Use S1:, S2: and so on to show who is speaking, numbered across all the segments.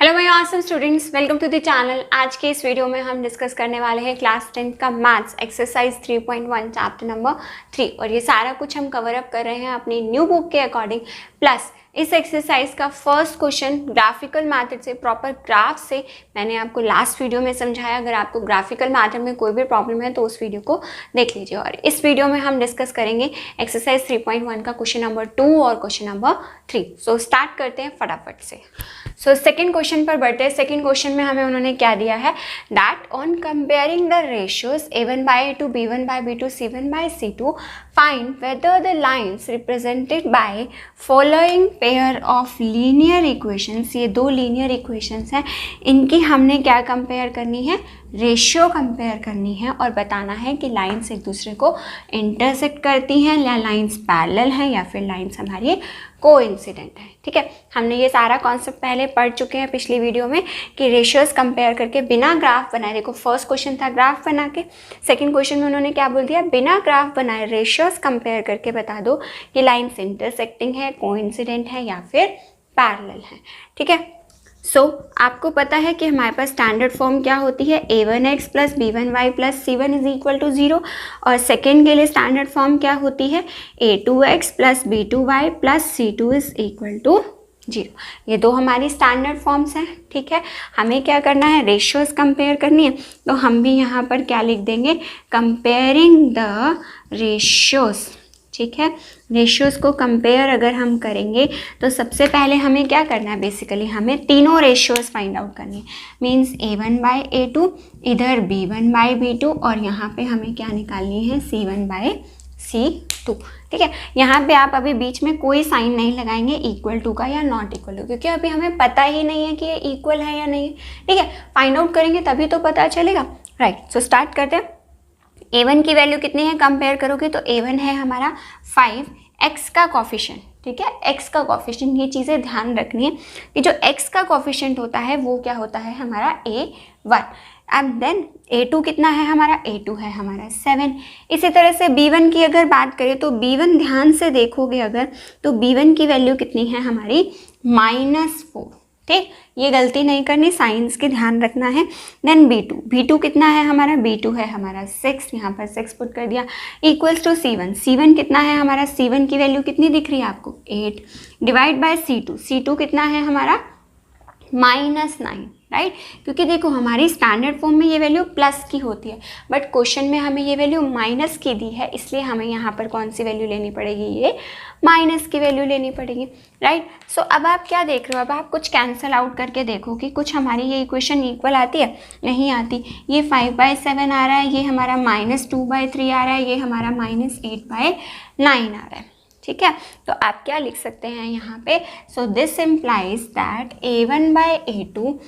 S1: Hello my awesome students, welcome to the channel. आज के इस वीडियो में हम डिस्कस करने वाले हैं क्लास 10 का मैथ्स एक्सरसाइज 3.1 चैप्टर नंबर 3 और ये सारा कुछ हम कवर अप कर रहे हैं अपनी न्यू बुक के अकॉर्डिंग। प्लस इस एक्सरसाइज का फर्स्ट क्वेश्चन ग्राफिकल मैथड से, प्रॉपर ग्राफ से मैंने आपको लास्ट वीडियो में समझाया। अगर आपको ग्राफिकल मैथड में कोई भी प्रॉब्लम है तो उस वीडियो को देख लीजिए। और इस वीडियो में हम डिस्कस करेंगे एक्सरसाइज 3.1 का क्वेश्चन नंबर 2 और क्वेश्चन नंबर 3। सो स्टार्ट करते हैं फटाफट से। सो सेकेंड क्वेश्चन पर बढ़ते हैं। सेकेंड क्वेश्चन में हमें उन्होंने क्या दिया है, that on comparing the ratios A1/A2, B1/B2, C1/C2 find whether the lines represented by following pair of linear equations. ये दो लीनियर इक्वेशंस हैं, इनकी हमने क्या कंपेयर करनी है, रेशियो कंपेयर करनी है और बताना है कि लाइन्स एक दूसरे को इंटरसेक्ट करती हैं या लाइन्स पैरेलल हैं या फिर लाइन्स हमारी कोइंसिडेंट है। ठीक है, हमने ये सारा कॉन्सेप्ट पहले पढ़ चुके हैं पिछली वीडियो में कि रेशियोज कंपेयर करके बिना ग्राफ बनाए, देखो फर्स्ट क्वेश्चन था ग्राफ बना के, सेकंड क्वेश्चन में उन्होंने क्या बोल दिया, बिना ग्राफ बनाए रेशियोज कंपेयर करके बता दो कि लाइन्स इंटरसेक्टिंग है, कोइंसिडेंट है या फिर पैरेलल है। ठीक है, सो आपको पता है कि हमारे पास स्टैंडर्ड फॉर्म क्या होती है, A1x plus B1y plus C1 is equal to 0। और सेकेंड के लिए स्टैंडर्ड फॉर्म क्या होती है, A2x plus B2y plus C2 is equal to 0। ये दो हमारी स्टैंडर्ड फॉर्म्स हैं। ठीक है, हमें क्या करना है, रेशियोज कंपेयर करनी है, तो हम भी यहाँ पर क्या लिख देंगे, कंपेयरिंग द रेशियोज। ठीक है, रेशियोज़ को कंपेयर अगर हम करेंगे तो सबसे पहले हमें क्या करना है, बेसिकली हमें तीनों रेशियोज़ फाइंड आउट करनी है। मीन्स A1/A2, इधर B1/B2 और यहाँ पे हमें क्या निकालनी है, C1/C2। ठीक है, यहाँ पे आप अभी बीच में कोई साइन नहीं लगाएंगे इक्वल टू का या नॉट इक्वल टू, क्योंकि अभी हमें पता ही नहीं है कि ये इक्वल है या नहीं। ठीक है, फाइंड आउट करेंगे तभी तो पता चलेगा। राइट, सो स्टार्ट करते हैं। A1 की वैल्यू कितनी है, कंपेयर करोगे तो A1 है हमारा 5, x का कॉफिशिएंट। ठीक है, x का कॉफिशिएंट, ये चीज़ें ध्यान रखनी है कि जो x का कॉफिशिएंट होता है वो क्या होता है हमारा A1। एंड देन A2 कितना है हमारा, A2 है हमारा 7। इसी तरह से B1 की अगर बात करें तो B1 ध्यान से देखोगे अगर तो B1 की वैल्यू कितनी है हमारी, -4। ठीक, ये गलती नहीं करनी, साइंस की ध्यान रखना है। देन B2 कितना है हमारा, B2 है हमारा 6, यहाँ पर 6 पुट कर दिया, इक्वल्स टू C1 कितना है हमारा, C1 की वैल्यू कितनी दिख रही है आपको, 8, डिवाइड बाय C2 कितना है हमारा, -9। राइट, क्योंकि देखो हमारी स्टैंडर्ड फॉर्म में ये वैल्यू प्लस की होती है, बट क्वेश्चन में हमें ये वैल्यू माइनस की दी है, इसलिए हमें यहाँ पर कौन सी वैल्यू लेनी पड़ेगी, ये माइनस की वैल्यू लेनी पड़ेगी। राइट, सो अब आप क्या देख रहे हो, अब आप कुछ कैंसिल आउट करके देखो कि कुछ हमारी ये इक्वेशन इक्वल आती है, नहीं आती। ये 5/7 आ रहा है, ये हमारा -2/3 आ रहा है, ये हमारा -8/9 आ रहा है। ठीक है, तो आप क्या लिख सकते हैं यहाँ पे, सो this implies that A1/A2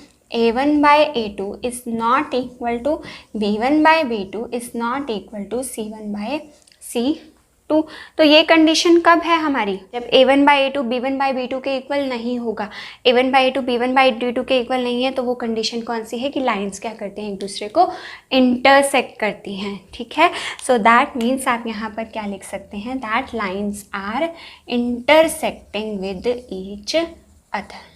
S1: is not equal to B1/B2 is not equal to C1/C2। तो ये कंडीशन कब है हमारी, जब A1/A2 B1/B2 के इक्वल नहीं होगा। A1/A2 B1/B2 के इक्वल नहीं है तो वो कंडीशन कौन सी है कि लाइंस क्या करते हैं, एक दूसरे को इंटरसेक्ट करती हैं। ठीक है, सो दैट मीन्स आप यहाँ पर क्या लिख सकते हैं, that lines are intersecting with each other.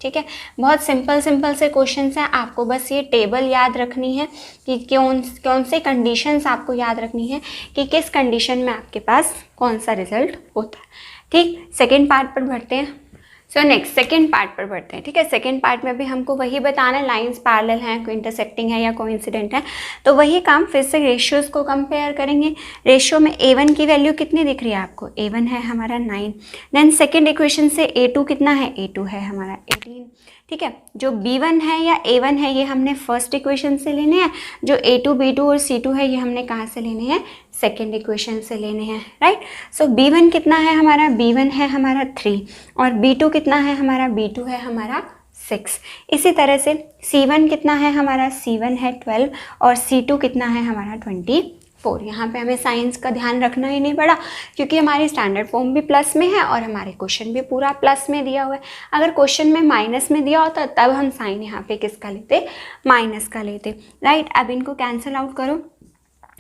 S1: ठीक है, बहुत सिंपल से क्वेश्चंस हैं, आपको बस ये टेबल याद रखनी है कि कौन से कंडीशंस आपको याद रखनी है कि किस कंडीशन में आपके पास कौन सा रिजल्ट होता है। ठीक, सेकेंड पार्ट पर बढ़ते हैं। सो नेक्स्ट सेकेंड पार्ट पर बढ़ते हैं। ठीक है, सेकेंड पार्ट में भी हमको वही बताना है, लाइंस पैरेलल हैं, कोई इंटरसेक्टिंग है या कोइंसिडेंट है, तो वही काम फिर से रेशियोज़ को कंपेयर करेंगे। रेशियो में A1 की वैल्यू कितनी दिख रही है आपको, A1 है हमारा 9। देन सेकेंड इक्वेशन से A2 कितना है, A2 है हमारा 18। ठीक है, जो B1 है या A1 है ये हमने फर्स्ट इक्वेशन से लेने हैं, जो A2 B2 और C2 है ये हमने कहाँ से लेने हैं, सेकेंड इक्वेशन से लेने हैं। राइट, सो B1 कितना है हमारा, B1 है हमारा 3 और B2 कितना है हमारा, B2 है हमारा 6। इसी तरह से C1 कितना है हमारा, C1 है 12 और C2 कितना है हमारा 24। यहाँ पे हमें साइंस का ध्यान रखना ही नहीं पड़ा क्योंकि हमारी स्टैंडर्ड फॉर्म भी प्लस में है और हमारे क्वेश्चन भी पूरा प्लस में दिया हुआ है। अगर क्वेश्चन में माइनस में दिया होता तब हम साइन यहाँ पे किसका लेते, माइनस का लेते। राइट, अब इनको कैंसिल आउट करो,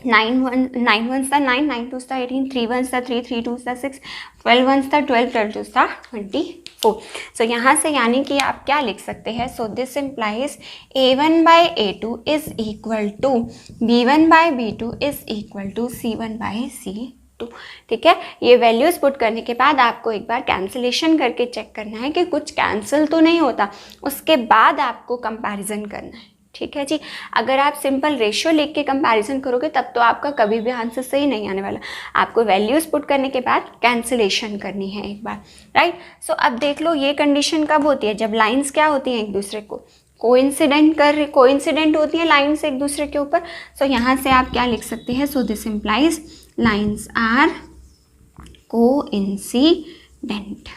S1: 9 ones था 9, 9 twos था 18, 3 ones था 3, 3 twos था 6, 12 ones था 12, 12 twos था 24. सो यहाँ से यानी कि आप क्या लिख सकते हैं, so this implies A1 by A2 is equal to B1 by B2 is equal to C1 by C2. ठीक है, ये वैल्यूज़ पुट करने के बाद आपको एक बार कैंसिलेशन करके चेक करना है कि कुछ कैंसिल तो नहीं होता, उसके बाद आपको कंपैरिजन करना है. ठीक है जी, अगर आप सिंपल रेशियो लिख के कंपैरिजन करोगे तब तो आपका कभी भी आंसर सही नहीं आने वाला. आपको वैल्यूज़ पुट करने के बाद कैंसिलेशन करनी है एक बार, राइट. सो अब देख लो ये कंडीशन कब होती है, जब लाइंस क्या होती हैं, एक दूसरे को कोइंसिडेंट होती है लाइंस एक दूसरे के ऊपर. सो यहाँ से आप क्या लिख सकते हैं, so this implies lines are coincident.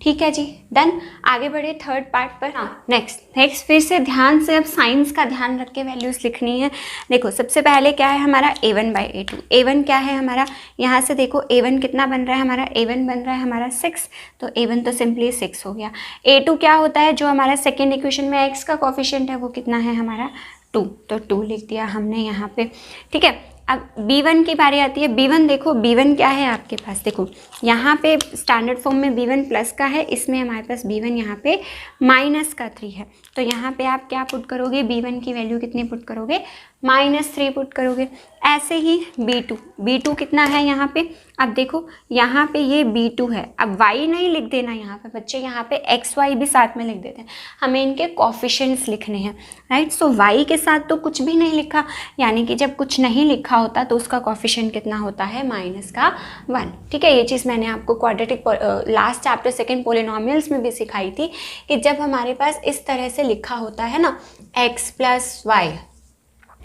S1: ठीक है जी, डन. आगे बढ़े थर्ड पार्ट पर. हाँ, नेक्स्ट फिर से ध्यान से अब साइंस का ध्यान रख के वैल्यूज़ लिखनी है. देखो सबसे पहले क्या है हमारा A1 बाई A2. A1 क्या है हमारा, यहाँ से देखो A1 कितना बन रहा है हमारा, A1 बन रहा है हमारा 6, तो A1 तो सिंपली 6 हो गया. A2 क्या होता है, जो हमारा सेकेंड इक्वेशन में x का कोफिशिएंट है वो कितना है हमारा 2, तो 2 लिख दिया हमने यहाँ पे. ठीक है, अब B1 की बारी आती है. B1 देखो, B1 क्या है आपके पास, देखो यहाँ पे स्टैंडर्ड फॉर्म में B1 प्लस का है, इसमें हमारे पास B1 यहाँ पे माइनस का 3 है. तो यहाँ पे आप क्या पुट करोगे, B1 की वैल्यू कितनी पुट करोगे, -3 पुट करोगे. ऐसे ही B2 कितना है यहाँ पे, अब देखो यहाँ पे ये B2 है. अब y नहीं लिख देना यहाँ पे बच्चे, यहाँ पे x y भी साथ में लिख देते हैं, हमें इनके कोफिशिएंट्स लिखने हैं, राइट. सो y के साथ तो कुछ भी नहीं लिखा, यानी कि जब कुछ नहीं लिखा होता तो उसका कोफिशिएंट कितना होता है, -1. ठीक है, ये चीज़ मैंने आपको quadratic last chapter second polynomials में भी सिखाई थी कि जब हमारे पास इस तरह से लिखा होता है ना x प्लस वाई.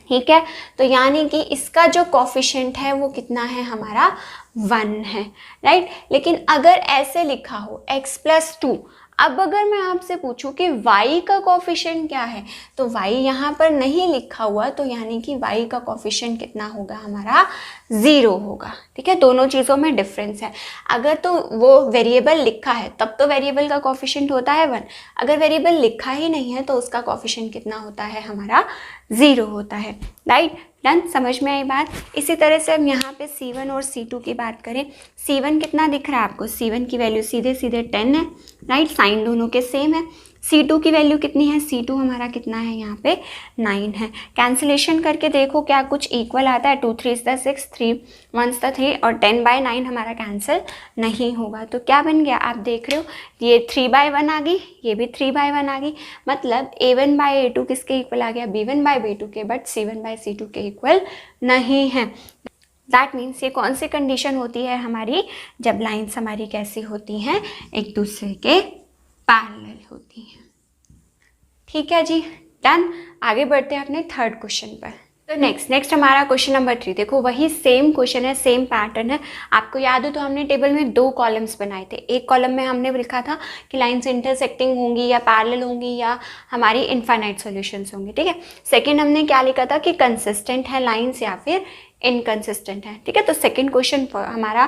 S1: ठीक है, तो यानी कि इसका जो कोफिशिएंट है वो कितना है हमारा 1 है, राइट. लेकिन अगर ऐसे लिखा हो x प्लस 2, अब अगर मैं आपसे पूछूं कि y का कोफिशिएंट क्या है, तो y यहाँ पर नहीं लिखा हुआ, तो यानी कि y का कोफिशिएंट कितना होगा हमारा 0 होगा. ठीक है, दोनों चीज़ों में डिफरेंस है. अगर तो वो वेरिएबल लिखा है तब तो वेरिएबल का कोफिशिएंट होता है 1, अगर वेरिएबल लिखा ही नहीं है तो उसका कोफिशिएंट कितना होता है हमारा 0 होता है, राइट. डन, समझ में आई बात. इसी तरह से हम यहाँ पे C1 और C2 की बात करें. C1 कितना दिख रहा है आपको, C1 की वैल्यू सीधे 10 है, राइट. साइन दोनों के सेम है. C2 की वैल्यू कितनी है, C2 हमारा कितना है यहाँ पे 9 है. कैंसिलेशन करके देखो क्या कुछ इक्वल आता है, 2 3 6, 3 1 3 और 10 बाई 9 हमारा कैंसिल नहीं होगा. तो क्या बन गया, आप देख रहे हो ये 3/1 आ गई, ये भी 3/1 आ गई. मतलब A1 बाई A2 किसके इक्वल आ गया, B1 बाई B2 के, बट C1 बाई C2 के इक्वल नहीं है. दैट मीन्स ये कौन सी कंडीशन होती है हमारी, जब लाइन्स हमारी कैसी होती हैं, एक दूसरे के पैरेलल होती हैं. ठीक है जी, डन. आगे बढ़ते हैं अपने थर्ड क्वेश्चन पर. तो नेक्स्ट हमारा क्वेश्चन नंबर 3. देखो वही सेम क्वेश्चन है, सेम पैटर्न है. आपको याद हो तो हमने टेबल में 2 कॉलम्स बनाए थे. एक कॉलम में हमने लिखा था कि लाइंस इंटरसेक्टिंग होंगी या पैरेलल होंगी या हमारी इनफाइनाइट सॉल्यूशंस होंगे. ठीक है, सेकंड हमने क्या लिखा था कि कंसिस्टेंट है लाइंस या फिर इनकंसिस्टेंट है. ठीक है, तो सेकंड क्वेश्चन हमारा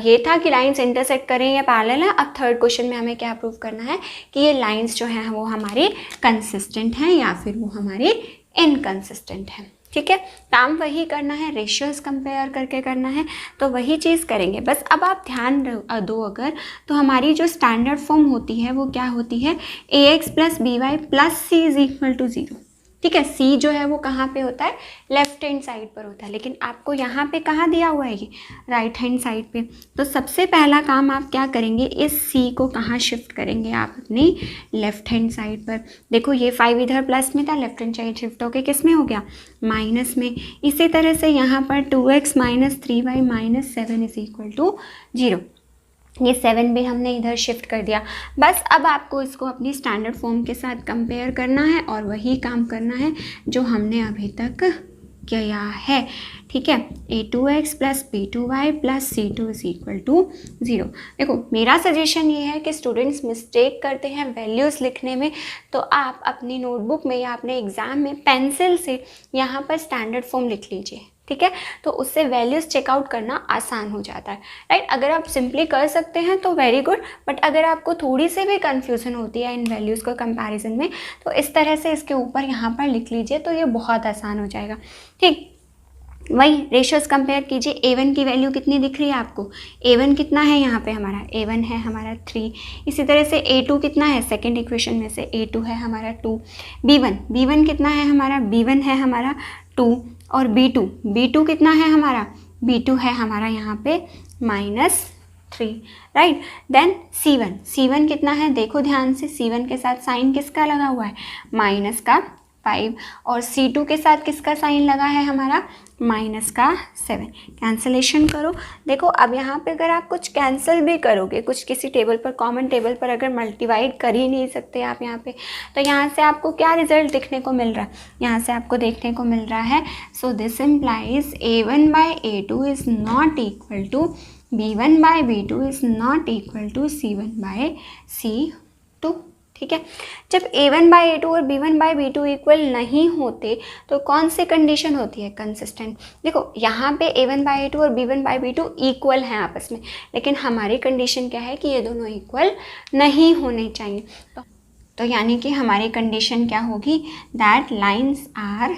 S1: ये था कि लाइंस इंटरसेक्ट करें या पैरेलल है. अब थर्ड क्वेश्चन में हमें क्या प्रूव करना है कि ये लाइंस जो हैं वो हमारी कंसिस्टेंट हैं या फिर वो हमारी इनकंसिस्टेंट है. ठीक है, काम वही करना है, रेशियोज कंपेयर करके करना है, तो वही चीज़ करेंगे. बस अब आप ध्यान दो अगर, तो हमारी जो स्टैंडर्ड फॉर्म होती है वो क्या होती है, ax plus by plus c is equal to 0. ठीक है, C जो है वो कहाँ पे होता है, लेफ्ट हैंड साइड पर होता है, लेकिन आपको यहाँ पे कहाँ दिया हुआ है ये, राइट हैंड साइड पे. तो सबसे पहला काम आप क्या करेंगे, इस C को कहाँ शिफ्ट करेंगे आप, अपनी लेफ्ट हैंड साइड पर. देखो ये 5 इधर प्लस में था, लेफ्ट हैंड साइड शिफ्ट होके किस में हो गया, माइनस में. इसी तरह से यहाँ पर 2x minus 3y minus 7 is equal to 0. ये 7 भी हमने इधर शिफ्ट कर दिया. बस अब आपको इसको अपनी स्टैंडर्ड फॉर्म के साथ कंपेयर करना है और वही काम करना है जो हमने अभी तक किया है. ठीक है, a2x plus b2y plus c2 is equal to 0. देखो मेरा सजेशन ये है कि स्टूडेंट्स मिस्टेक करते हैं वैल्यूज़ लिखने में, तो आप अपनी नोटबुक में या अपने एग्ज़ाम में पेंसिल से यहाँ पर स्टैंडर्ड फॉर्म लिख लीजिए. ठीक है, तो उससे वैल्यूज़ चेकआउट करना आसान हो जाता है, राइट। अगर आप सिंपली कर सकते हैं तो वेरी गुड, बट अगर आपको थोड़ी सी भी कन्फ्यूज़न होती है इन वैल्यूज़ को कंपैरिजन में, तो इस तरह से इसके ऊपर यहाँ पर लिख लीजिए, तो ये बहुत आसान हो जाएगा। ठीक, वही रेशियोज कंपेयर कीजिए। A1 की वैल्यू कितनी दिख रही है आपको? A1 कितना है यहाँ पे हमारा? A1 है हमारा 3। इसी तरह से A2 कितना है? सेकेंड इक्वेशन में से A2 है हमारा 2। B1 कितना है हमारा? B1 है हमारा 2। और B2 कितना है हमारा? B2 है हमारा यहाँ पे -3, राइट। देन C1 कितना है? देखो ध्यान से, C1 के साथ साइन किसका लगा हुआ है? माइनस का 5। और C2 के साथ किसका साइन लगा है हमारा? -7। कैंसलेशन करो। देखो अब यहाँ पे अगर आप कुछ कैंसिल भी करोगे, कुछ किसी टेबल पर, कॉमन टेबल पर अगर मल्टीवाइड कर ही नहीं सकते आप यहाँ पे, तो यहाँ से आपको क्या रिजल्ट दिखने को मिल रहा है? यहाँ से आपको देखने को मिल रहा है, so this implies A1/A2 is not equal to B1/B2 is not equal to C1/C2। ठीक है, जब A1/A2 और B1/B2 इक्वल नहीं होते तो कौन सी कंडीशन होती है? कंसिस्टेंट। देखो यहाँ पे A1/A2 और B1/B2 इक्वल हैं आपस में, लेकिन हमारी कंडीशन क्या है कि ये दोनों इक्वल नहीं होने चाहिए। तो यानी कि हमारी कंडीशन क्या होगी? That lines are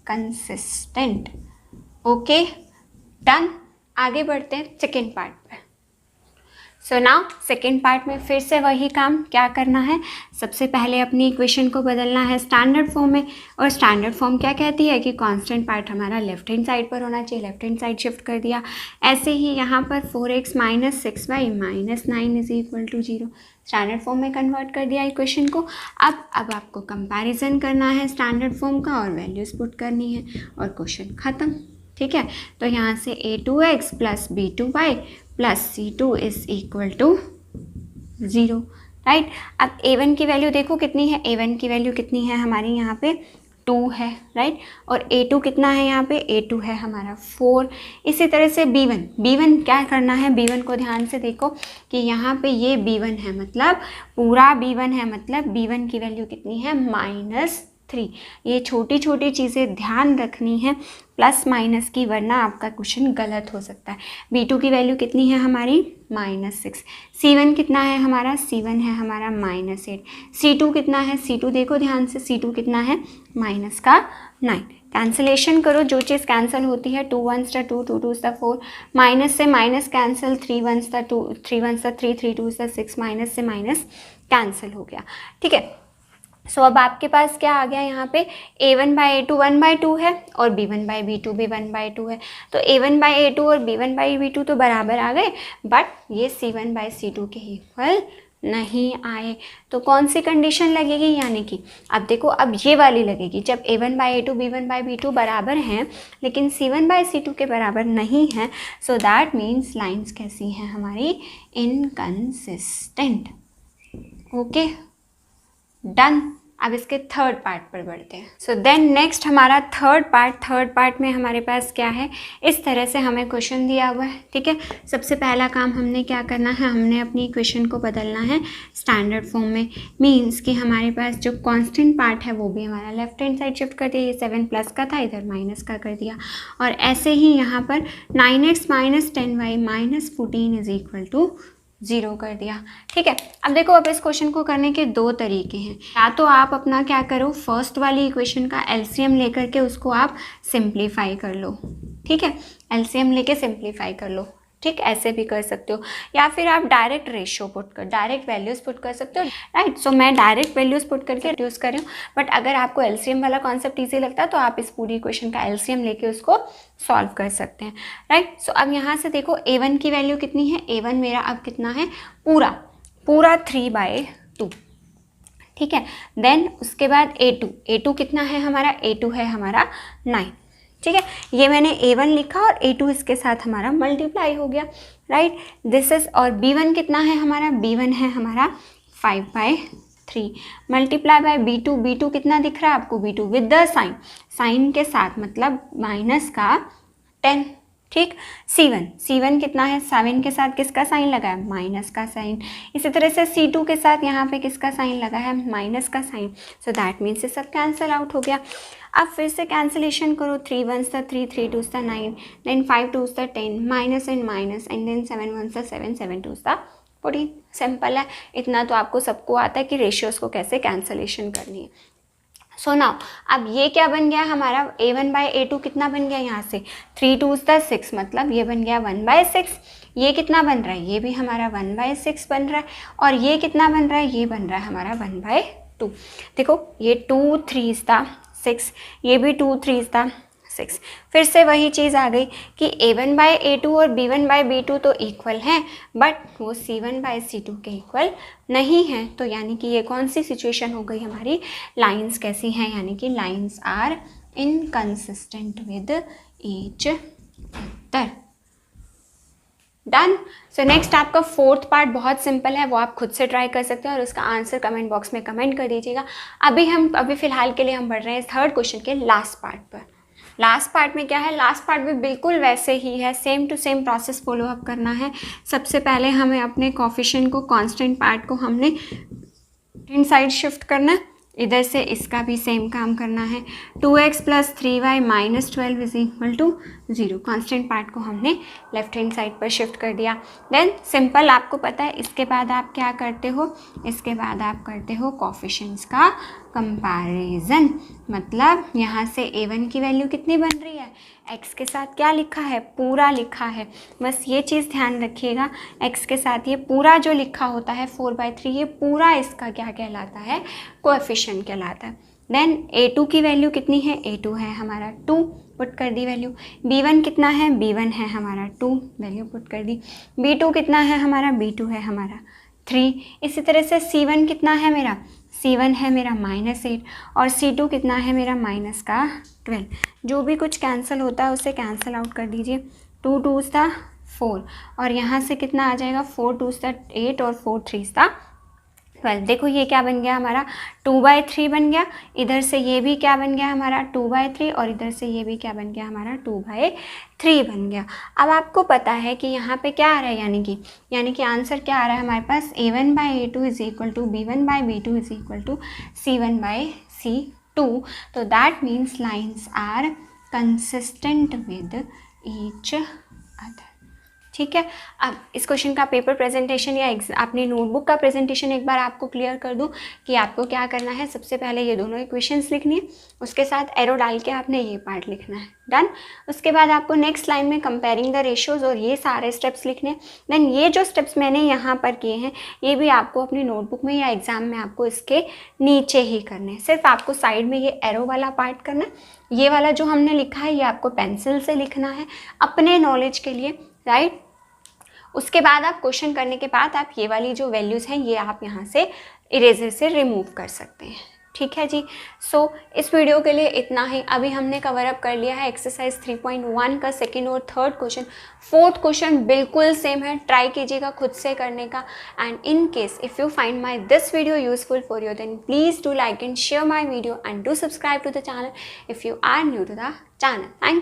S1: consistent. Okay, done. आगे बढ़ते हैं सेकेंड पार्ट पर। सो नाउ सेकेंड पार्ट में फिर से वही काम क्या करना है? सबसे पहले अपनी इक्वेशन को बदलना है स्टैंडर्ड फॉर्म में, और स्टैंडर्ड फॉर्म क्या कहती है कि कांस्टेंट पार्ट हमारा लेफ्ट हैंड साइड पर होना चाहिए, लेफ्ट हैंड साइड शिफ्ट कर दिया। ऐसे ही यहाँ पर 4x - 6y - 9 is equal to 0, standard form में कन्वर्ट कर दिया इक्वेशन को। अब आपको कंपैरिजन करना है स्टैंडर्ड फॉर्म का और वैल्यूज़ पुट करनी है और क्वेश्चन ख़त्म। ठीक है, तो यहाँ से A2x + B2y + C2 is equal to 0, right. अब A1 की वैल्यू देखो कितनी है? A1 की वैल्यू कितनी है हमारी यहाँ पे? 2 है, राइट। और A2 कितना है यहाँ पे? A2 है हमारा 4। इसी तरह से B1 क्या करना है? B1 को ध्यान से देखो कि यहाँ पे ये B1 है, मतलब पूरा B1 है, मतलब B1 की वैल्यू कितनी है? -3। ये छोटी छोटी चीज़ें ध्यान रखनी है प्लस माइनस की, वरना आपका क्वेश्चन गलत हो सकता है। B2 की वैल्यू कितनी है हमारी? -6। C1 कितना है हमारा? C1 है हमारा -8। C2 कितना है? C2 देखो ध्यान से, C2 कितना है? -9। कैंसलेशन करो, जो चीज़ कैंसिल होती है 2 1s 2, 2 2s 4, माइनस से minus cancel, 3 1s 2, 3 1s 3, 3 2s 6, minus से माइनस कैंसिल हो गया। ठीक है, सो अब आपके पास क्या आ गया यहाँ पे? A1/A2 1/2 है और B1/B2 भी 1/2 है। तो A1/A2 और B1/B2 तो बराबर आ गए, बट ये C1/C2 के इक्वल नहीं आए। तो कौन सी कंडीशन लगेगी? यानी कि अब देखो, अब ये वाली लगेगी, जब A1/A2 B1/B2 बराबर हैं लेकिन C1/C2 के बराबर नहीं हैं, सो दैट मीन्स लाइन्स कैसी हैं हमारी? इनकंसिस्टेंट। Okay, done. अब इसके थर्ड पार्ट पर बढ़ते हैं। सो देन नेक्स्ट हमारा थर्ड पार्ट में हमारे पास क्या है? इस तरह से हमें क्वेश्चन दिया हुआ है। ठीक है, सबसे पहला काम हमने क्या करना है? हमने अपनी इक्वेशन को बदलना है स्टैंडर्ड फॉर्म में। मीन्स कि हमारे पास जो कांस्टेंट पार्ट है वो भी हमारा लेफ्ट हैंड साइड शिफ्ट कर दिया। ये 7 प्लस का था, इधर माइनस का कर दिया। और ऐसे ही यहाँ पर 9x - 10y - 14 is equal to 0 कर दिया। ठीक है, अब देखो, अब इस क्वेश्चन को करने के दो तरीके हैं। या तो आप अपना क्या करो, फर्स्ट वाली इक्वेशन का एलसीएम लेकर के उसको आप सिंप्लीफाई कर लो। ठीक है, एलसीएम लेके सिंप्लीफाई कर लो। ठीक, ऐसे भी कर सकते हो, या फिर आप direct ratio direct values put कर सकते हो, राइट। सो मैं डायरेक्ट वैल्यूज़ पुट करके रिड्यूस कर रही हूँ, बट अगर आपको एलसीएम वाला कॉन्सेप्ट ईजी लगता है तो आप इस पूरी इक्वेशन का एलसीएम लेके उसको सॉल्व कर सकते हैं, राइट। सो अब यहाँ से देखो, A1 की वैल्यू कितनी है? A1 मेरा अब कितना है? पूरा 3/2। ठीक है, देन उसके बाद A2 कितना है हमारा? A2 है हमारा 9। ठीक है, ये मैंने A1 लिखा और A2 इसके साथ हमारा मल्टीप्लाई हो गया, राइट। दिस इज, और B1 कितना है हमारा? B1 है हमारा 5/3 मल्टीप्लाई बाय B2 कितना दिख रहा है आपको? B2 विद द साइन के साथ, मतलब -10। ठीक। C1 कितना है, 7 के साथ किसका साइन लगा है, माइनस का साइन। इसी तरह से C2 के साथ यहाँ पे किसका साइन लगा है, माइनस का साइन। सो दैट मीन्स ये सब कैंसिल आउट हो गया। अब फिर से कैंसिलेशन करो, 3 1s 3, 3 2s 9, then 5 2s 10, minus and minus, and then 7 1s 7, 7 2s 14। Simple है, इतना तो आपको सबको आता है कि रेशियोज़ को कैसे कैंसिलेशन करनी है। सो नाउ अब ये क्या बन गया हमारा, A1/A2 कितना बन गया यहाँ से, 3 2s 6, मतलब ये बन गया 1/6। ये कितना बन रहा है, ये भी हमारा 1/6 बन रहा है। और ये कितना बन रहा है, ये बन रहा है हमारा 1/2। देखो ये 2 3s था 6, ये भी 2 3s था 6। फिर से वही चीज़ आ गई कि A1/A2 और B1/B2 तो इक्वल हैं, बट वो C1/C2 के इक्वल नहीं है। तो यानी कि ये कौन सी सिचुएशन हो गई हमारी, लाइंस कैसी हैं, यानी कि lines are inconsistent with each other. Done. So next आपका फोर्थ पार्ट बहुत सिंपल है, वो आप खुद से ट्राई कर सकते हैं और उसका आंसर कमेंट बॉक्स में कमेंट कर दीजिएगा। अभी फिलहाल के लिए हम बढ़ रहे हैं थर्ड क्वेश्चन के लास्ट पार्ट पर। लास्ट पार्ट में क्या है, लास्ट पार्ट भी बिल्कुल वैसे ही है, same to same process follow up करना है। सबसे पहले हमें अपने कोफिशिएंट को, कांस्टेंट पार्ट को हमने इन साइड शिफ्ट करना है, इधर से इसका भी सेम काम करना है। 2x + 3y - 12 = 0। कांस्टेंट पार्ट को हमने लेफ्ट हैंड साइड पर शिफ्ट कर दिया। देन सिंपल, आपको पता है इसके बाद आप क्या करते हो, इसके बाद आप करते हो कोफिशिएंट्स का कंपैरिजन। मतलब यहाँ से A1 की वैल्यू कितनी बन रही है, x के साथ क्या लिखा है, पूरा लिखा है। बस ये चीज़ ध्यान रखिएगा, x के साथ ये पूरा जो लिखा होता है 4/3, ये पूरा इसका क्या कहलाता है, कोएफिशिएंट कहलाता है। देन A2 की वैल्यू कितनी है, A2 है हमारा 2, पुट कर दी वैल्यू। B1 कितना है, B1 है हमारा 2, वैल्यू पुट कर दी। B2 कितना है हमारा, B2 है हमारा 3। इसी तरह से C1 कितना है मेरा, C1 है मेरा -8, और C2 कितना है मेरा -12। जो भी कुछ कैंसिल होता है उसे कैंसिल आउट कर दीजिए। 2 2s 4, और यहाँ से कितना आ जाएगा, 4 2s 8 और 4 3s 12। देखो ये क्या बन गया हमारा, 2/3 बन गया। इधर से ये भी क्या बन गया हमारा, 2/3, और इधर से ये भी क्या बन गया हमारा, 2/3 बन गया। अब आपको पता है कि यहाँ पे क्या आ रहा है, यानी कि आंसर क्या आ रहा है हमारे पास, A1/A2 = B1/B2 = C1/C2। तो that means lines are consistent with each other. ठीक है। अब इस क्वेश्चन का पेपर प्रेजेंटेशन या अपनी नोटबुक का प्रेजेंटेशन एक बार आपको क्लियर कर दूं कि आपको क्या करना है। सबसे पहले ये दोनों इक्वेशंस लिखनी है, उसके साथ एरो डाल के आपने ये पार्ट लिखना है। डन। उसके बाद आपको नेक्स्ट लाइन में कंपेयरिंग द रेशियोज और ये सारे स्टेप्स लिखने हैं। देन ये जो स्टेप्स मैंने यहाँ पर किए हैं ये भी आपको अपनी नोटबुक में या एग्जाम में आपको इसके नीचे ही करने हैं। सिर्फ आपको साइड में ये एरो वाला पार्ट करना है, ये वाला जो हमने लिखा है ये आपको पेंसिल से लिखना है अपने नॉलेज के लिए, राइट। उसके बाद आप क्वेश्चन करने के बाद आप ये वाली जो वैल्यूज़ हैं ये आप यहाँ से इरेजर से रिमूव कर सकते हैं। ठीक है जी। सो इस वीडियो के लिए इतना ही। अभी हमने कवर अप कर लिया है एक्सरसाइज 3.1 का सेकंड और थर्ड क्वेश्चन। फोर्थ क्वेश्चन बिल्कुल सेम है, ट्राई कीजिएगा खुद से करने का। And in case if you find my this video useful for you then please do like and share my video and do subscribe to the channel if you are new to the channel. Thank